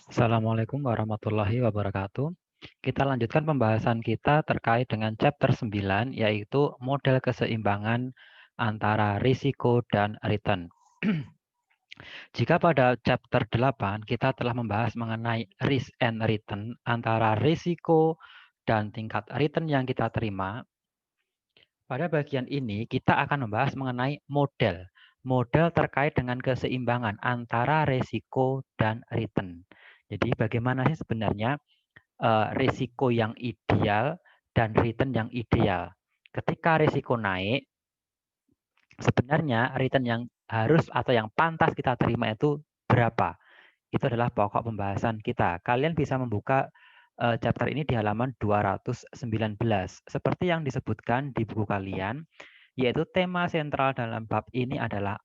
Assalamualaikum warahmatullahi wabarakatuh. Kita lanjutkan pembahasan kita terkait dengan chapter 9, yaitu model keseimbangan antara risiko dan return. Jika pada chapter 8 kita telah membahas mengenai risk and return antara risiko dan tingkat return yang kita terima, pada bagian ini kita akan membahas mengenai model. Model terkait dengan keseimbangan antara risiko dan return. Jadi bagaimana sih sebenarnya risiko yang ideal dan return yang ideal. Ketika risiko naik, sebenarnya return yang harus atau yang pantas kita terima itu berapa? Itu adalah pokok pembahasan kita. Kalian bisa membuka chapter ini di halaman 219. Seperti yang disebutkan di buku kalian, yaitu tema sentral dalam bab ini adalah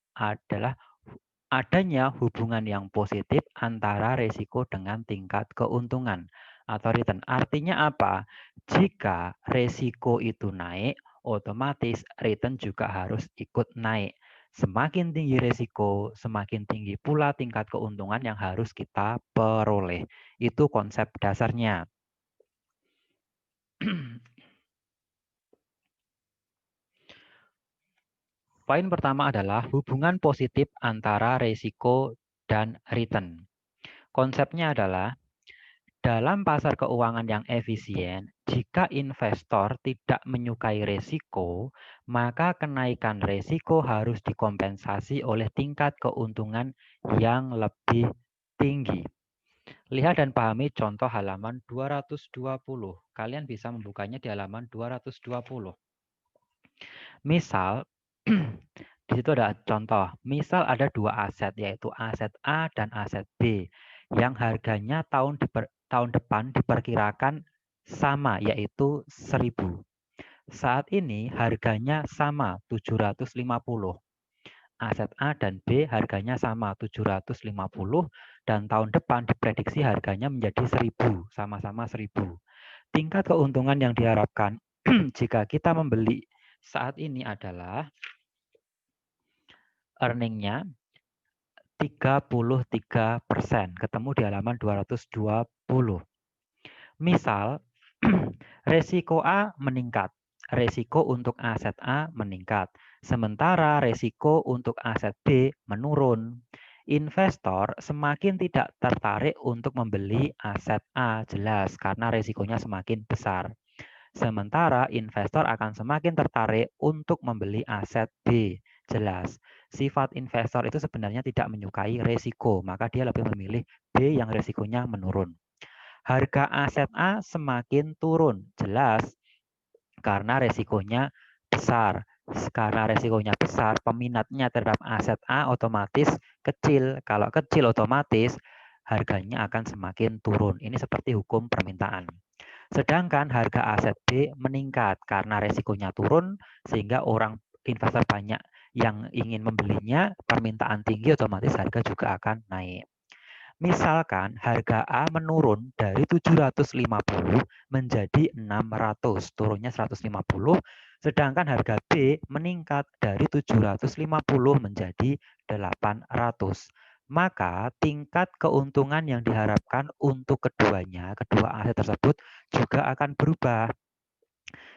adanya hubungan yang positif antara risiko dengan tingkat keuntungan atau return. Artinya apa? Jika risiko itu naik, otomatis return juga harus ikut naik. Semakin tinggi risiko, semakin tinggi pula tingkat keuntungan yang harus kita peroleh. Itu konsep dasarnya. Poin pertama adalah hubungan positif antara risiko dan return. Konsepnya adalah dalam pasar keuangan yang efisien, jika investor tidak menyukai risiko, maka kenaikan risiko harus dikompensasi oleh tingkat keuntungan yang lebih tinggi. Lihat dan pahami contoh halaman 220. Kalian bisa membukanya di halaman 220. Misal, di situ ada contoh. Misal ada dua aset, yaitu aset A dan aset B, yang harganya tahun depan diperkirakan sama, yaitu 1.000. Saat ini harganya sama, 750. Aset A dan B harganya sama, 750, dan tahun depan diprediksi harganya menjadi 1.000, sama-sama 1.000. Tingkat keuntungan yang diharapkan jika kita membeli saat ini adalah earning-nya 33%. Ketemu di halaman 220. Misal, resiko A meningkat. Resiko untuk aset A meningkat. Sementara resiko untuk aset B menurun. Investor semakin tidak tertarik untuk membeli aset A, jelas, karena resikonya semakin besar. Sementara investor akan semakin tertarik untuk membeli aset B. Jelas, sifat investor itu sebenarnya tidak menyukai resiko, maka dia lebih memilih B yang resikonya menurun. Harga aset A semakin turun, jelas, karena resikonya besar. Karena resikonya besar, peminatnya terhadap aset A otomatis kecil. Kalau kecil otomatis harganya akan semakin turun. Ini seperti hukum permintaan. Sedangkan harga aset B meningkat karena resikonya turun sehingga investor banyak yang ingin membelinya, permintaan tinggi otomatis harga juga akan naik. Misalkan harga A menurun dari 750 menjadi 600, turunnya 150, sedangkan harga B meningkat dari 750 menjadi 800. Maka tingkat keuntungan yang diharapkan untuk keduanya, kedua aset tersebut juga akan berubah,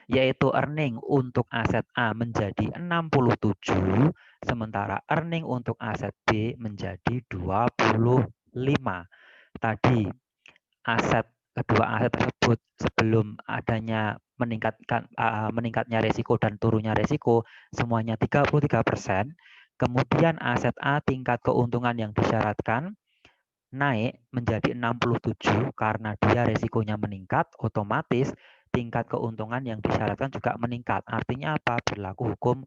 yaitu earning untuk aset A menjadi 67, sementara earning untuk aset B menjadi 25. Tadi kedua aset tersebut sebelum adanya meningkatnya resiko dan turunnya resiko semuanya 33%. Kemudian aset A tingkat keuntungan yang disyaratkan naik menjadi 67 karena dia resikonya meningkat, otomatis tingkat keuntungan yang disyaratkan juga meningkat. Artinya apa? Berlaku hukum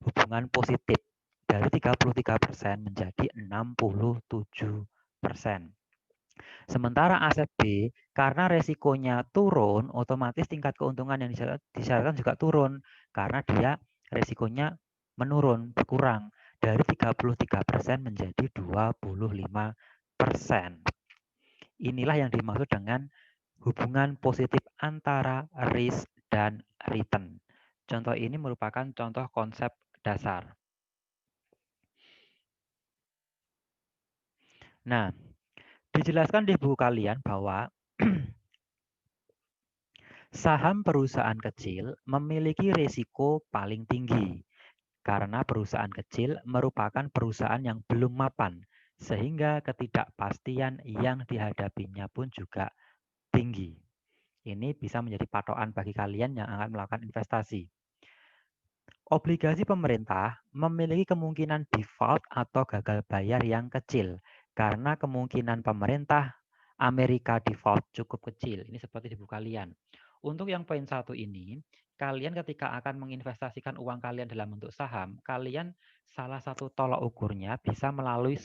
hubungan positif dari 33% menjadi 67%. Sementara aset B, karena resikonya turun, otomatis tingkat keuntungan yang disyaratkan juga turun karena dia resikonya menurun, berkurang dari 33% menjadi 25%. Inilah yang dimaksud dengan hubungan positif antara risk dan return. Contoh ini merupakan contoh konsep dasar. Nah, Dijelaskan di buku kalian bahwa saham perusahaan kecil memiliki risiko paling tinggi karena perusahaan kecil merupakan perusahaan yang belum mapan, sehingga ketidakpastian yang dihadapinya pun juga tinggi. Ini bisa menjadi patokan bagi kalian yang akan melakukan investasi. Obligasi pemerintah memiliki kemungkinan default atau gagal bayar yang kecil karena kemungkinan pemerintah Amerika default cukup kecil. Ini seperti di buku kalian. Untuk yang poin 1 ini, kalian ketika akan menginvestasikan uang kalian dalam bentuk saham, kalian salah satu tolak ukurnya bisa melalui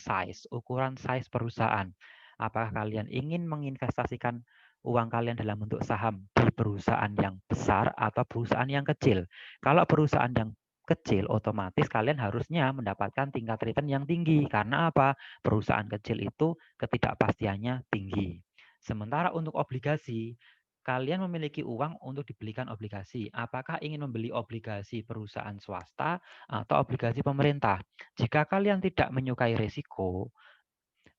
ukuran size perusahaan. Apakah kalian ingin menginvestasikan uang kalian dalam bentuk saham di perusahaan yang besar atau perusahaan yang kecil? Kalau perusahaan yang kecil, otomatis kalian harusnya mendapatkan tingkat return yang tinggi. Karena apa? Perusahaan kecil itu ketidakpastiannya tinggi. Sementara untuk obligasi, kalian memiliki uang untuk dibelikan obligasi. Apakah ingin membeli obligasi perusahaan swasta atau obligasi pemerintah? Jika kalian tidak menyukai risiko,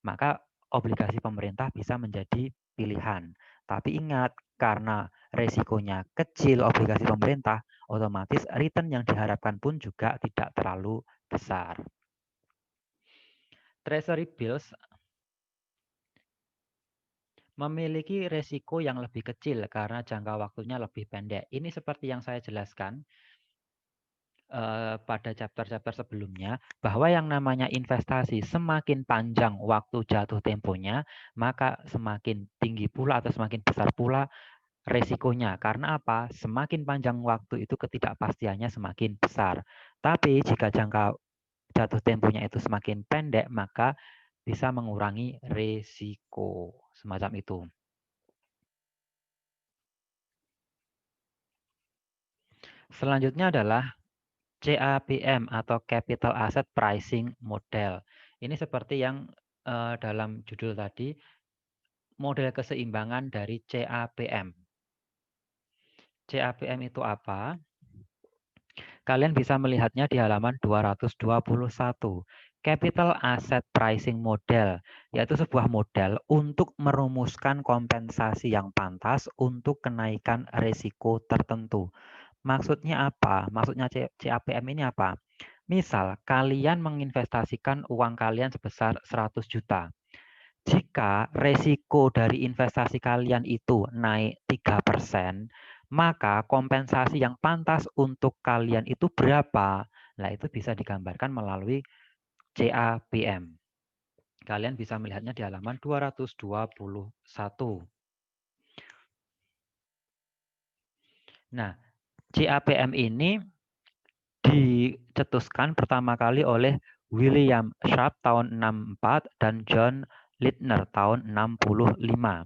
maka obligasi pemerintah bisa menjadi pilihan. Tapi ingat, karena resikonya kecil obligasi pemerintah, otomatis return yang diharapkan pun juga tidak terlalu besar. Treasury bills memiliki resiko yang lebih kecil karena jangka waktunya lebih pendek. Ini seperti yang saya jelaskan pada chapter-chapter sebelumnya, bahwa yang namanya investasi semakin panjang waktu jatuh temponya, maka semakin tinggi pula atau semakin besar pula resikonya. Karena apa? Semakin panjang waktu itu ketidakpastiannya semakin besar. Tapi jika jangka jatuh temponya itu semakin pendek, maka bisa mengurangi resiko. Semacam itu. Selanjutnya adalah CAPM atau Capital Asset Pricing Model. Ini seperti yang dalam judul tadi, model keseimbangan dari CAPM. CAPM itu apa? Kalian bisa melihatnya di halaman 221. Capital Asset Pricing Model, yaitu sebuah model untuk merumuskan kompensasi yang pantas untuk kenaikan risiko tertentu. Maksudnya apa? Maksudnya CAPM ini apa? Misal, kalian menginvestasikan uang kalian sebesar 100 juta. Jika resiko dari investasi kalian itu naik 3%, maka kompensasi yang pantas untuk kalian itu berapa? Nah, itu bisa digambarkan melalui CAPM. Kalian bisa melihatnya di halaman 221. Nah, CAPM ini dicetuskan pertama kali oleh William Sharp tahun 64 dan John Lindner tahun 65.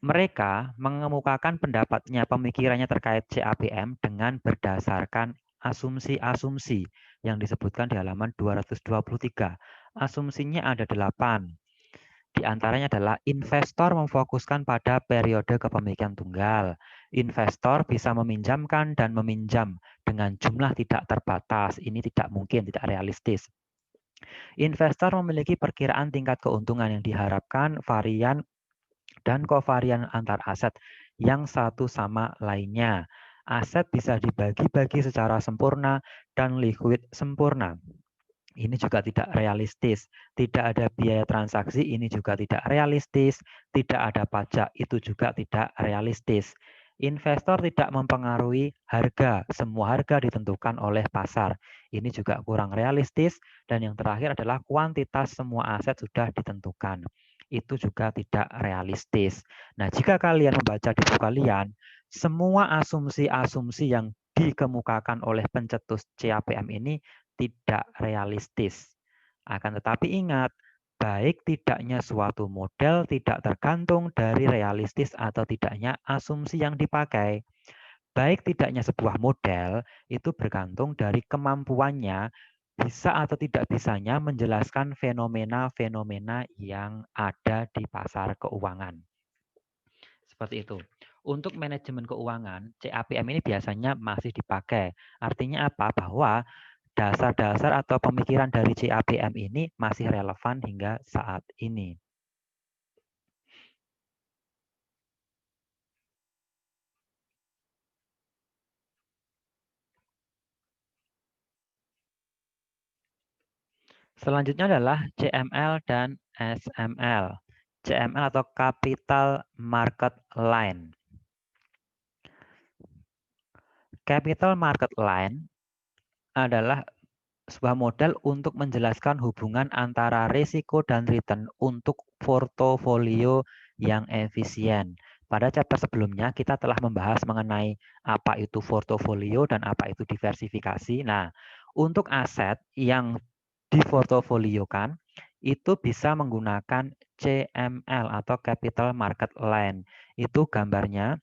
Mereka mengemukakan pendapatnya, pemikirannya terkait CAPM dengan berdasarkan asumsi-asumsi yang disebutkan di halaman 223. Asumsinya ada 8. Di antaranya adalah investor memfokuskan pada periode kepemilikan tunggal. Investor bisa meminjamkan dan meminjam dengan jumlah tidak terbatas. Ini tidak mungkin, tidak realistis. Investor memiliki perkiraan tingkat keuntungan yang diharapkan, varian dan kovarian antar aset yang satu sama lainnya. Aset bisa dibagi-bagi secara sempurna dan liquid sempurna. Ini juga tidak realistis. Tidak ada biaya transaksi, ini juga tidak realistis. Tidak ada pajak, itu juga tidak realistis. Investor tidak mempengaruhi harga. Semua harga ditentukan oleh pasar. Ini juga kurang realistis. Dan yang terakhir adalah kuantitas semua aset sudah ditentukan. Itu juga tidak realistis. Nah, jika kalian membaca di buku kalian, semua asumsi-asumsi yang dikemukakan oleh pencetus CAPM ini tidak realistis. Akan tetapi ingat, baik tidaknya suatu model tidak tergantung dari realistis atau tidaknya asumsi yang dipakai. Baik tidaknya sebuah model itu bergantung dari kemampuannya bisa atau tidak bisanya menjelaskan fenomena-fenomena yang ada di pasar keuangan. Seperti itu. Untuk manajemen keuangan, CAPM ini biasanya masih dipakai. Artinya apa? Bahwa dasar-dasar atau pemikiran dari CAPM ini masih relevan hingga saat ini. Selanjutnya adalah CML dan SML. CML atau Capital Market Line. Capital Market Line adalah sebuah model untuk menjelaskan hubungan antara risiko dan return untuk portofolio yang efisien. Pada chapter sebelumnya kita telah membahas mengenai apa itu portofolio dan apa itu diversifikasi. Nah, untuk aset yang diportofoliokan itu bisa menggunakan CML atau Capital Market Line. Itu gambarnya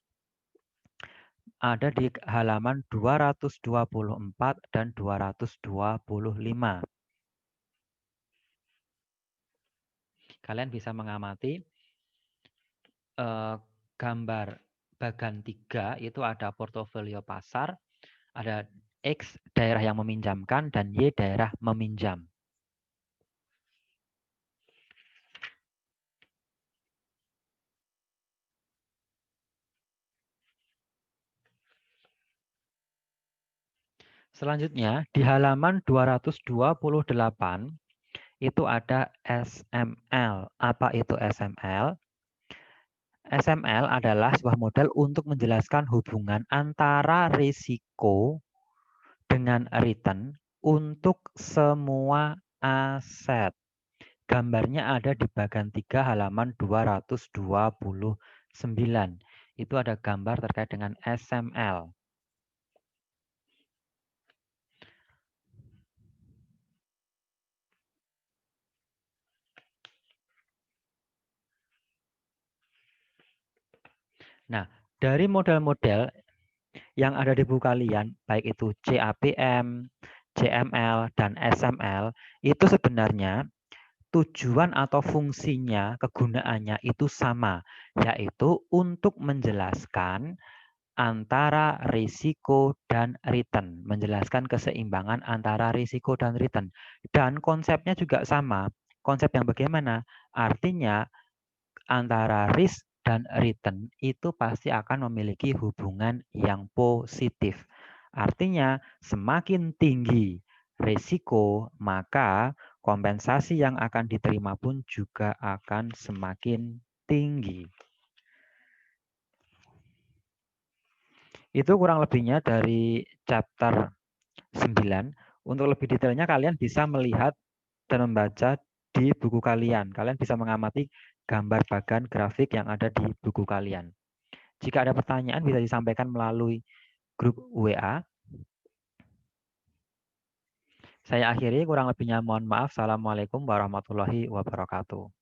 ada di halaman 224 dan 225. Kalian bisa mengamati gambar bagan 3 itu ada portofolio pasar, ada X daerah yang meminjamkan dan Y daerah meminjam. Selanjutnya di halaman 228 itu ada SML. Apa itu SML? SML adalah sebuah model untuk menjelaskan hubungan antara risiko dengan return untuk semua aset. Gambarnya ada di bagian 3 halaman 229. Itu ada gambar terkait dengan SML. Nah, dari model-model yang ada di buku kalian, baik itu CAPM, CML, dan SML, itu sebenarnya tujuan atau fungsinya, kegunaannya itu sama, yaitu untuk menjelaskan antara risiko dan return, menjelaskan keseimbangan antara risiko dan return. Dan konsepnya juga sama. Konsep yang bagaimana? Artinya antara risk dan return itu pasti akan memiliki hubungan yang positif. Artinya semakin tinggi risiko, maka kompensasi yang akan diterima pun juga akan semakin tinggi. Itu kurang lebihnya dari chapter 9. Untuk lebih detailnya kalian bisa melihat dan membaca di buku kalian. Kalian bisa mengamati gambar bagan grafik yang ada di buku kalian. Jika ada pertanyaan bisa disampaikan melalui grup WA. Saya akhiri, kurang lebihnya mohon maaf. Assalamualaikum warahmatullahi wabarakatuh.